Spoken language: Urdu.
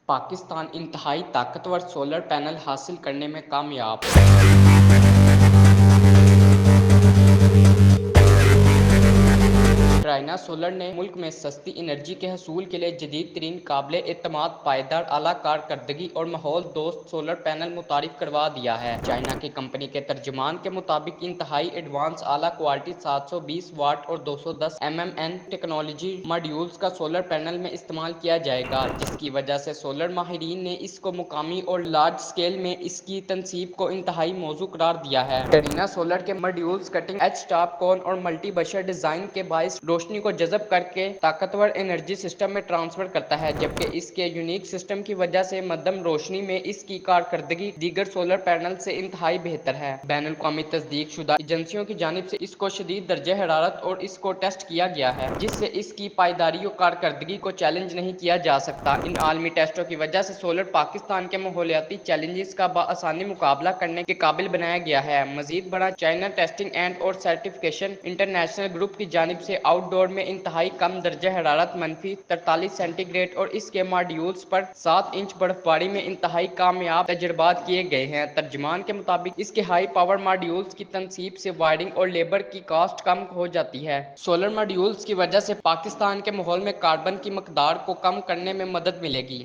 پاکستان انتہائی طاقتور سولر پینل حاصل کرنے میں کامیاب۔ ٹرائنا سولر نے ملک میں سستی انرجی کے حصول کے لیے جدید ترین قابل اعتماد پائیدار اعلیٰ کارکردگی اور ماحول دوست سولر پینل متعارف کروا دیا ہے۔ چائنا کی کمپنی کے ترجمان کے مطابق انتہائی ایڈوانس اعلیٰ کوالٹی 720 واٹ اور 210 MMN ٹیکنالوجی ماڈیولز کا سولر پینل میں استعمال کیا جائے گا، جس کی وجہ سے سولر ماہرین نے اس کو مقامی اور لارج اسکیل میں اس کی تنصیب کو انتہائی موزوں قرار دیا ہے۔ ٹرائنا سولر کے ماڈیولز کٹنگ ایج ٹاپ کون اور ملٹی بشر ڈیزائن کے باعث روشنی کو جذب کر کے طاقتور انرجی سسٹم میں ٹرانسفر کرتا ہے، جبکہ اس کے یونیک سسٹم کی وجہ سے مدھم روشنی میں اس کی کارکردگی دیگر سولر پینل سے انتہائی بہتر ہے۔ بین الاقوامی تصدیق شدہ ایجنسیوں کی جانب سے اس کو شدید درجہ حرارت اور اس کو ٹیسٹ کیا گیا ہے، جس سے اس کی پائیداری اور کارکردگی کو چیلنج نہیں کیا جا سکتا۔ ان عالمی ٹیسٹوں کی وجہ سے سولر پاکستان کے ماحولیاتی چیلنجز کا بآسانی مقابلہ کرنے کے قابل بنایا گیا ہے۔ مزید برآں، چائنا ٹیسٹنگ اینڈ اور سرٹیفکیشن انٹرنیشنل گروپ کی جانب سے آؤٹ ڈور میں انتہائی کم درجہ حرارت -43 سینٹی گریڈ اور اس کے ماڈیولز پر 7 انچ برف باری میں انتہائی کامیاب تجربات کیے گئے ہیں۔ ترجمان کے مطابق اس کے ہائی پاور ماڈیولز کی تنصیب سے وائرنگ اور لیبر کی کاسٹ کم ہو جاتی ہے۔ سولر ماڈیولز کی وجہ سے پاکستان کے ماحول میں کاربن کی مقدار کو کم کرنے میں مدد ملے گی۔